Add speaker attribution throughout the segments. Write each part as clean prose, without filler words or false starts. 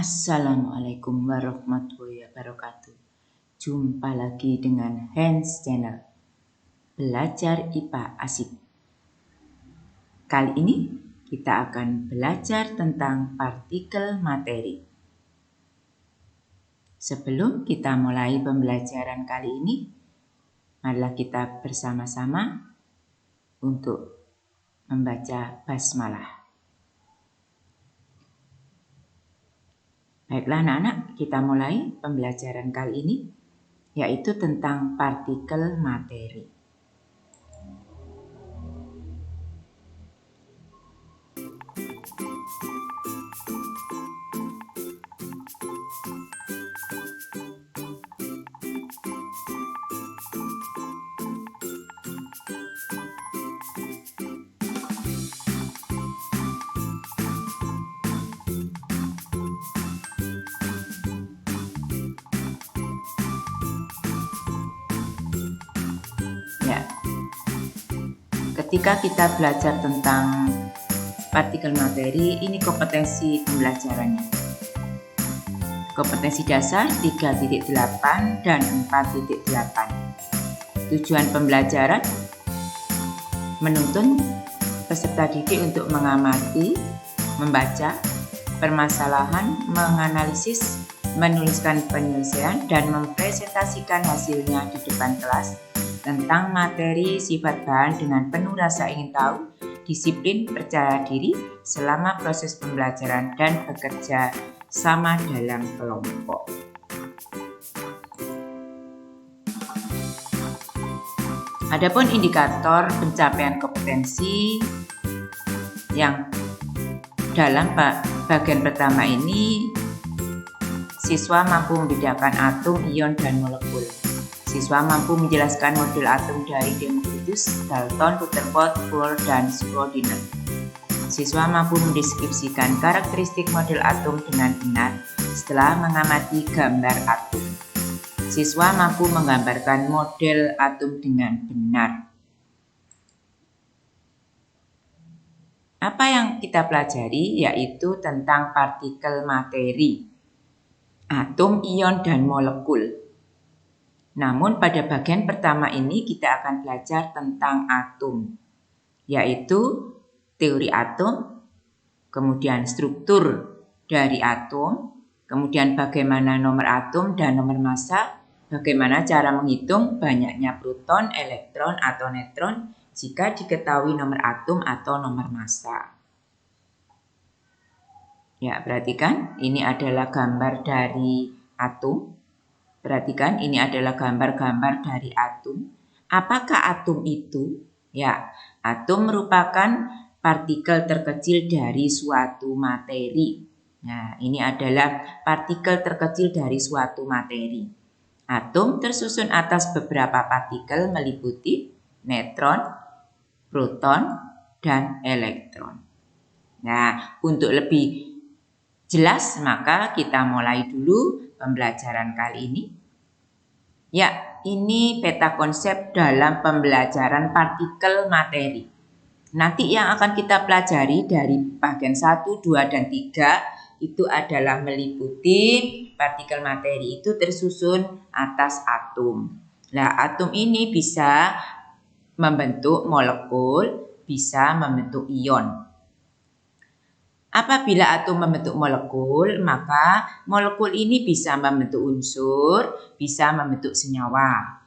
Speaker 1: Assalamualaikum warahmatullahi wabarakatuh. Jumpa lagi dengan Hans Channel Belajar IPA Asik. Kali ini kita akan belajar tentang partikel materi. Sebelum kita mulai pembelajaran kali ini, marilah kita bersama-sama untuk membaca basmalah. Baiklah anak-anak, kita mulai pembelajaran kali ini, yaitu tentang partikel materi. Ya, ketika kita belajar tentang partikel materi, ini kompetensi pembelajarannya. Kompetensi dasar 3.8 dan 4.8. Tujuan pembelajaran menuntun peserta didik untuk mengamati, membaca permasalahan, menganalisis, menuliskan penyelesaian, dan mempresentasikan hasilnya di depan kelas tentang materi, sifat bahan dengan penuh rasa ingin tahu, disiplin, percaya diri selama proses pembelajaran, dan bekerja sama dalam kelompok. Adapun indikator pencapaian kompetensi yang dalam bagian pertama ini, siswa mampu membedakan atom, ion, dan molekul. Siswa mampu menjelaskan model atom dari Democritus, Dalton, Rutherford, Bohr, dan Schrödinger. Siswa mampu mendeskripsikan karakteristik model atom dengan benar setelah mengamati gambar atom. Siswa mampu menggambarkan model atom dengan benar. Apa yang kita pelajari yaitu tentang partikel materi, atom, ion, dan molekul. Namun pada bagian pertama ini kita akan belajar tentang atom, yaitu teori atom, kemudian struktur dari atom, kemudian bagaimana nomor atom dan nomor massa, bagaimana cara menghitung banyaknya proton, elektron, atau neutron jika diketahui nomor atom atau nomor massa. Ya, perhatikan, ini adalah gambar dari atom. Perhatikan, ini adalah gambar-gambar dari atom. Apakah atom itu? Ya, atom merupakan partikel terkecil dari suatu materi. Nah, ini adalah partikel terkecil dari suatu materi. Atom tersusun atas beberapa partikel meliputi neutron, proton, dan elektron. Nah, untuk lebih jelas, maka kita mulai dulu pembelajaran kali ini. Ya, ini peta konsep dalam pembelajaran partikel materi. Nanti yang akan kita pelajari dari bagian 1, 2, dan 3 itu adalah meliputi partikel materi itu tersusun atas atom. Nah, atom ini bisa membentuk molekul, bisa membentuk ion. Apabila atom membentuk molekul, maka molekul ini bisa membentuk unsur, bisa membentuk senyawa.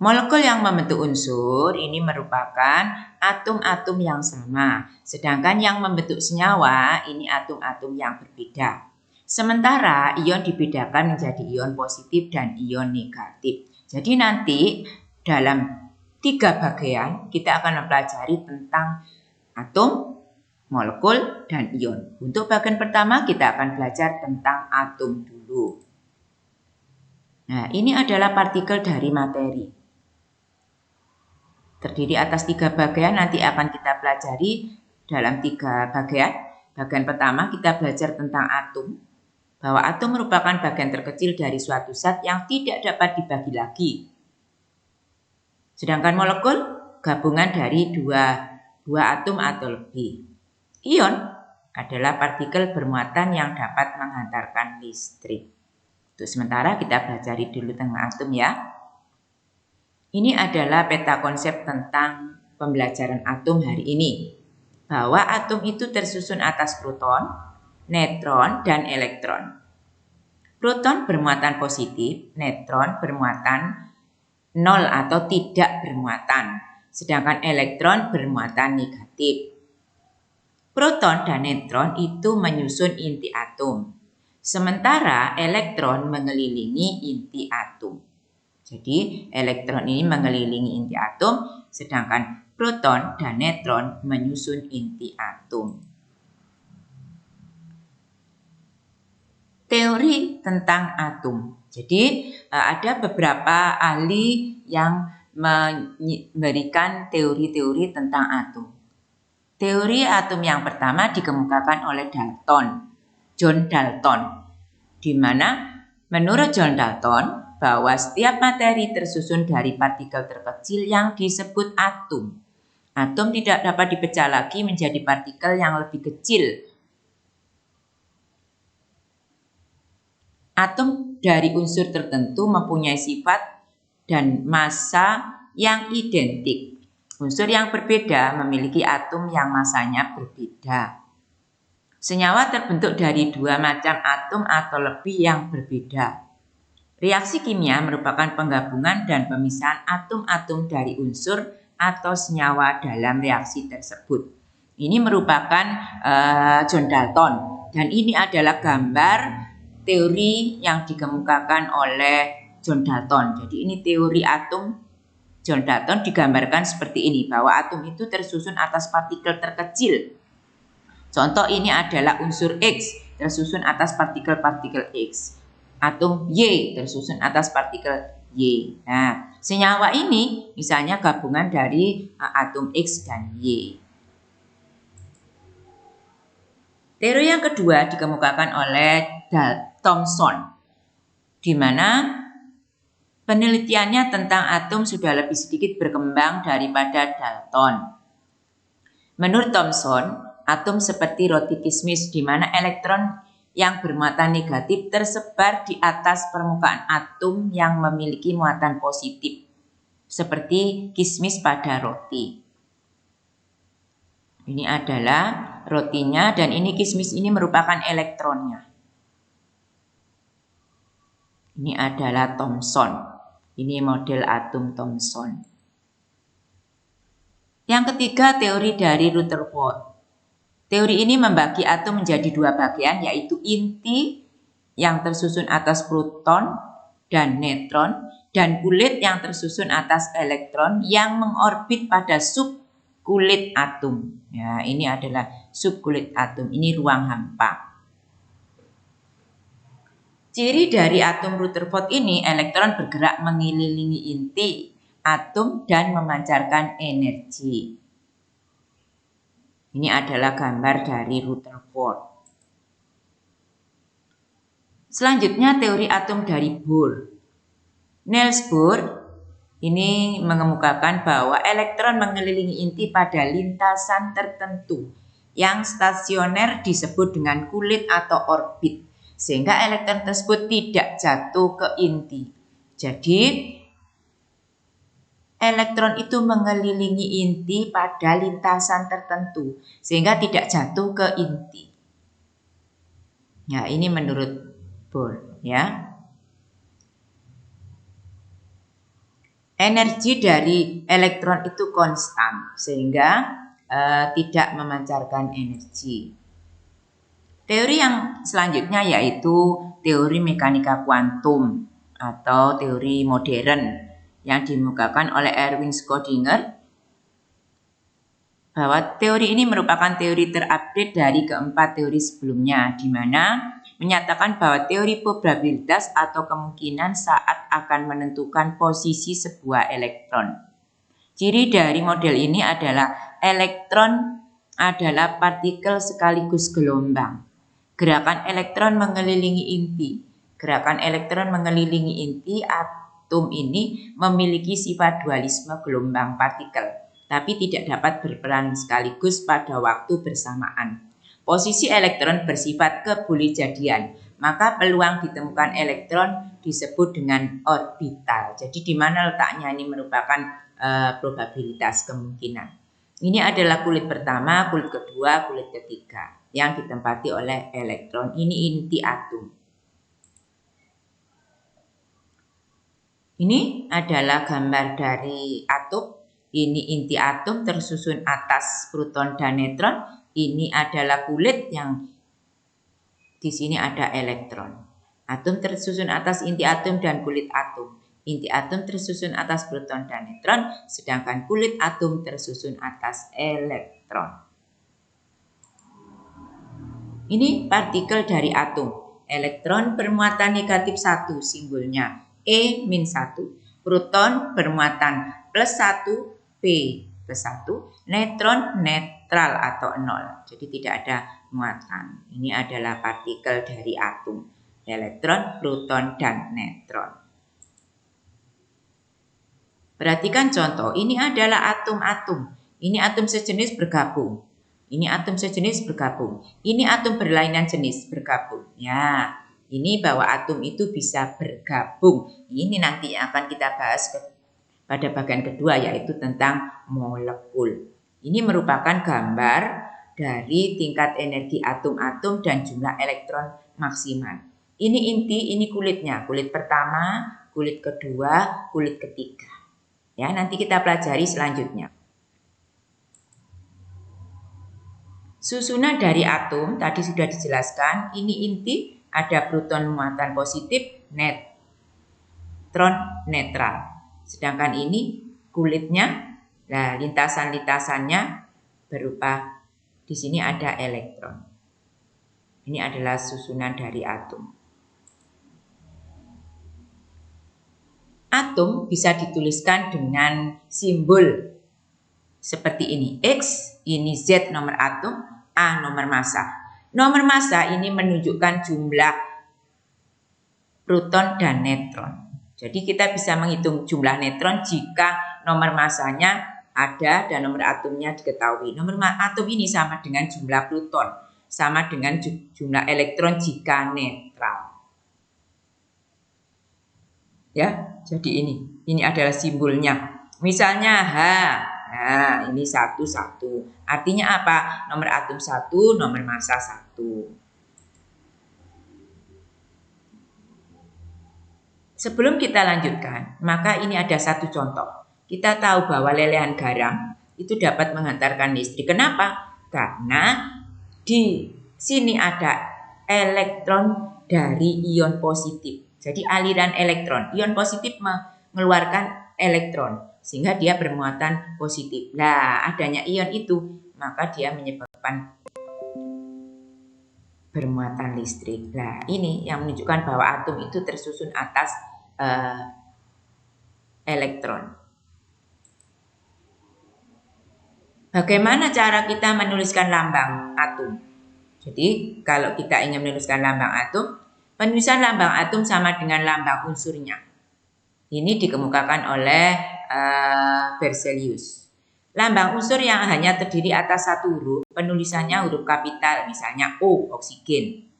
Speaker 1: Molekul yang membentuk unsur ini merupakan atom-atom yang sama, sedangkan yang membentuk senyawa ini atom-atom yang berbeda. Sementara ion dibedakan menjadi ion positif dan ion negatif. Jadi nanti dalam 3 bagian kita akan mempelajari tentang atom, molekul, dan ion. Untuk bagian pertama kita akan belajar tentang atom dulu. Nah, ini adalah partikel dari materi. Terdiri atas 3 bagian, nanti akan kita pelajari dalam 3 bagian. Bagian pertama kita belajar tentang atom, bahwa atom merupakan bagian terkecil dari suatu zat yang tidak dapat dibagi lagi. Sedangkan molekul gabungan dari dua atom atau lebih. Ion adalah partikel bermuatan yang dapat menghantarkan listrik. Untuk sementara kita pelajari dulu tentang atom ya. Ini adalah peta konsep tentang pembelajaran atom hari ini. Bahwa atom itu tersusun atas proton, neutron, dan elektron. Proton bermuatan positif, neutron bermuatan nol atau tidak bermuatan, sedangkan elektron bermuatan negatif. Proton dan neutron itu menyusun inti atom, sementara elektron mengelilingi inti atom. Jadi elektron ini mengelilingi inti atom, sedangkan proton dan neutron menyusun inti atom. Teori tentang atom. Jadi ada beberapa ahli yang memberikan teori-teori tentang atom. Teori atom yang pertama dikemukakan oleh John Dalton, di mana menurut John Dalton bahwa setiap materi tersusun dari partikel terkecil yang disebut atom. Atom tidak dapat dipecah lagi menjadi partikel yang lebih kecil. Atom dari unsur tertentu mempunyai sifat dan massa yang identik. Unsur yang berbeda memiliki atom yang massanya berbeda. Senyawa terbentuk dari dua macam atom atau lebih yang berbeda. Reaksi kimia merupakan penggabungan dan pemisahan atom-atom dari unsur atau senyawa dalam reaksi tersebut. Ini merupakan John Dalton, dan ini adalah gambar teori yang dikemukakan oleh John Dalton. Jadi ini teori atom John Dalton digambarkan seperti ini, bahwa atom itu tersusun atas partikel terkecil. Contoh ini adalah unsur X tersusun atas partikel-partikel X. Atom Y tersusun atas partikel Y. Nah, senyawa ini misalnya gabungan dari atom X dan Y. Teori yang kedua dikemukakan oleh Thomson, di mana penelitiannya tentang atom sudah lebih sedikit berkembang daripada Dalton. Menurut Thomson, atom seperti roti kismis, di mana elektron yang bermuatan negatif tersebar di atas permukaan atom yang memiliki muatan positif, seperti kismis pada roti. Ini adalah rotinya, dan ini kismis ini merupakan elektronnya. Ini adalah Thomson. Ini model atom Thomson. Yang ketiga, teori dari Rutherford. Teori ini membagi atom menjadi dua bagian, yaitu inti yang tersusun atas proton dan neutron, dan kulit yang tersusun atas elektron yang mengorbit pada subkulit atom. Ya, ini adalah subkulit atom. Ini ruang hampa. Ciri dari atom Rutherford ini, elektron bergerak mengelilingi inti atom dan memancarkan energi. Ini adalah gambar dari Rutherford. Selanjutnya teori atom dari Bohr. Niels Bohr ini mengemukakan bahwa elektron mengelilingi inti pada lintasan tertentu yang stasioner disebut dengan kulit atau orbit, sehingga elektron tersebut tidak jatuh ke inti. Jadi elektron itu mengelilingi inti pada lintasan tertentu sehingga tidak jatuh ke inti. Ya, ini menurut Bohr, ya. Energi dari elektron itu konstan sehingga tidak memancarkan energi. Teori yang selanjutnya yaitu teori mekanika kuantum atau teori modern yang dimukakan oleh Erwin Schrödinger, bahwa teori ini merupakan teori terupdate dari keempat teori sebelumnya, di mana menyatakan bahwa teori probabilitas atau kemungkinan saat akan menentukan posisi sebuah elektron. Ciri dari model ini adalah elektron adalah partikel sekaligus gelombang. Gerakan elektron mengelilingi inti. Gerakan elektron mengelilingi inti atom ini memiliki sifat dualisme gelombang partikel, tapi tidak dapat berperan sekaligus pada waktu bersamaan. Posisi elektron bersifat kebolehjadian, maka peluang ditemukan elektron disebut dengan orbital. Jadi di mana letaknya ini merupakan probabilitas kemungkinan. Ini adalah kulit pertama, kulit kedua, kulit ketiga yang ditempati oleh elektron. Ini inti atom. Ini adalah gambar dari atom. Ini inti atom tersusun atas proton dan neutron. Ini adalah kulit yang di sini ada elektron. Atom tersusun atas inti atom dan kulit atom. Inti atom tersusun atas proton dan neutron, sedangkan kulit atom tersusun atas elektron. Ini partikel dari atom. Elektron bermuatan negatif 1, simbolnya E-1. Proton bermuatan plus 1, P+1. Neutron netral atau 0. Jadi tidak ada muatan. Ini adalah partikel dari atom. Elektron, proton, dan neutron. Perhatikan contoh. Ini adalah atom-atom. Ini atom sejenis bergabung. Ini atom sejenis bergabung. Ini atom berlainan jenis bergabung. Ya, ini bahwa atom itu bisa bergabung. Ini nanti akan kita bahas pada bagian kedua, yaitu tentang molekul. Ini merupakan gambar dari tingkat energi atom-atom dan jumlah elektron maksimal. Ini inti, ini kulitnya. Kulit pertama, kulit kedua, kulit ketiga. Ya, nanti kita pelajari selanjutnya. Susunan dari atom tadi sudah dijelaskan. Ini inti, ada proton muatan positif, neutron netral. Sedangkan ini kulitnya, nah lintasan-lintasannya berupa di sini ada elektron. Ini adalah susunan dari atom. Atom bisa dituliskan dengan simbol seperti ini. X, ini Z nomor atom, A nomor massa. Nomor massa ini menunjukkan jumlah proton dan neutron. Jadi kita bisa menghitung jumlah neutron jika nomor massanya ada dan nomor atomnya diketahui. Nomor atom ini sama dengan jumlah proton, sama dengan jumlah elektron jika netral. Ya, jadi ini adalah simbolnya. Misalnya H. Nah, ini 1, 1. Artinya apa? Nomor atom 1, nomor massa 1. Sebelum kita lanjutkan, maka ini ada satu contoh. Kita tahu bahwa lelehan garam itu dapat menghantarkan listrik. Kenapa? Karena di sini ada elektron dari ion positif. Jadi aliran elektron. Ion positif mengeluarkan elektron sehingga dia bermuatan positif. Nah, adanya ion itu maka dia menyebabkan bermuatan listrik. Nah, ini yang menunjukkan bahwa atom itu tersusun atas elektron. Bagaimana cara kita menuliskan lambang atom? Jadi, kalau kita ingin menuliskan lambang atom, penulisan lambang atom sama dengan lambang unsurnya. Ini dikemukakan oleh Berzelius. Lambang unsur yang hanya terdiri atas satu huruf, penulisannya huruf kapital, misalnya O, oksigen,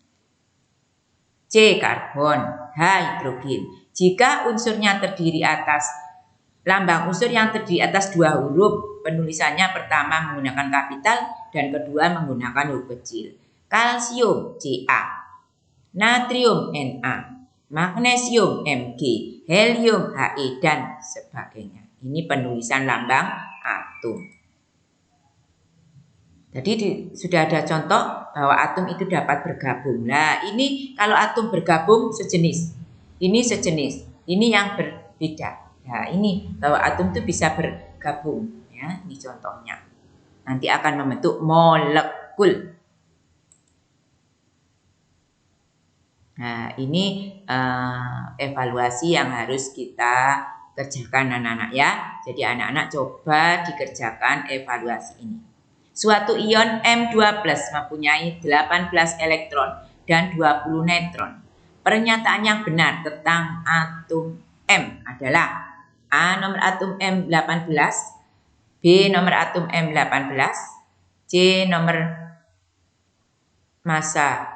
Speaker 1: C, karbon, H, hidrogen. Jika unsurnya terdiri atas lambang unsur yang terdiri atas dua huruf, penulisannya pertama menggunakan kapital dan kedua menggunakan huruf kecil. Kalsium, Ca, natrium, Na, magnesium, Mg, helium, He, dan sebagainya. Ini penulisan lambang atom. Jadi sudah ada contoh bahwa atom itu dapat bergabung. Nah, ini kalau atom bergabung sejenis. Ini sejenis. Ini yang berbeda. Nah, ini bahwa atom itu bisa bergabung. Ya, ini contohnya. Nanti akan membentuk molekul. Nah, ini evaluasi yang harus kita kerjakan anak-anak ya. Jadi anak-anak coba dikerjakan evaluasi ini. Suatu ion M2+ mempunyai 18 elektron dan 20 neutron. Pernyataan yang benar tentang atom M adalah A nomor atom M18, B nomor atom M18, C nomor massa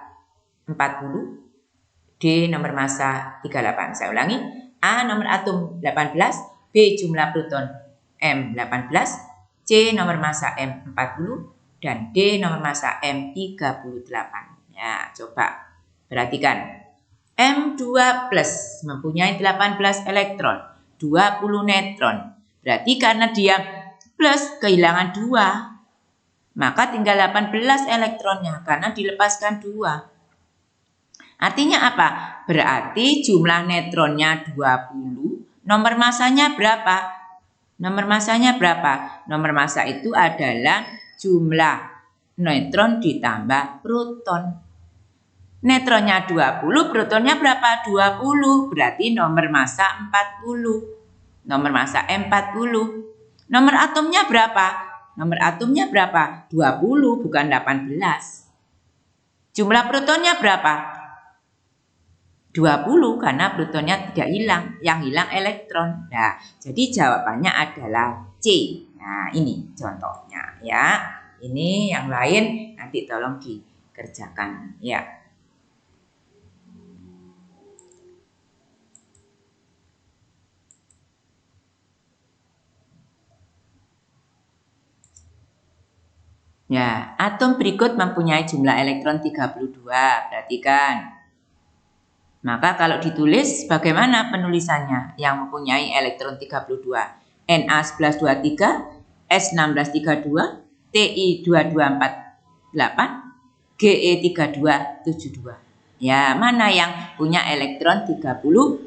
Speaker 1: 40, D nomor massa 38. Saya ulangi, A nomor atom 18, B jumlah proton M18, C nomor massa M40, dan D nomor massa M38. Ya, coba perhatikan. M2 plus mempunyai 18 elektron, 20 neutron. Berarti karena dia plus kehilangan 2, maka tinggal 18 elektronnya karena dilepaskan 2. Artinya apa? Berarti jumlah neutronnya 20, nomor massanya berapa? Nomor massanya berapa? Nomor massa itu adalah jumlah neutron ditambah proton. Neutronnya 20, protonnya berapa? 20, berarti nomor massa 40. Nomor massa M40. Nomor atomnya berapa? Nomor atomnya berapa? 20, bukan 18. Jumlah protonnya berapa? 20, karena protonnya tidak hilang, yang hilang elektron. Nah, jadi jawabannya adalah C. Nah, ini contohnya ya. Ini yang lain nanti tolong dikerjakan ya. Ya, atom berikut mempunyai jumlah elektron 32. Perhatikan. Maka kalau ditulis bagaimana penulisannya yang mempunyai elektron 32? Na1123, S1632, Ti2248, Ge3272. Ya, mana yang punya elektron 32?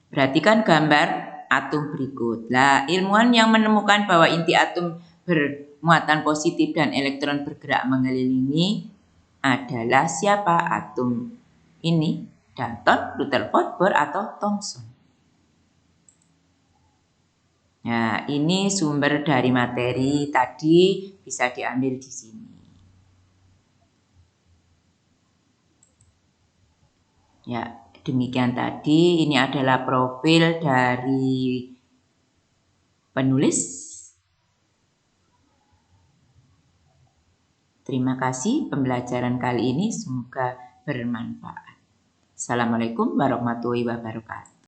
Speaker 1: Perhatikan gambar atom berikut. Nah, ilmuwan yang menemukan bahwa inti atom bermuatan positif dan elektron bergerak mengelilingi adalah siapa? Atom ini Dalton, Rutherford, Bohr, atau Thomson. Nah, ini sumber dari materi tadi bisa diambil di sini. Ya, demikian tadi. Ini adalah profil dari penulis. Terima kasih pembelajaran kali ini, semoga bermanfaat. Assalamualaikum warahmatullahi wabarakatuh.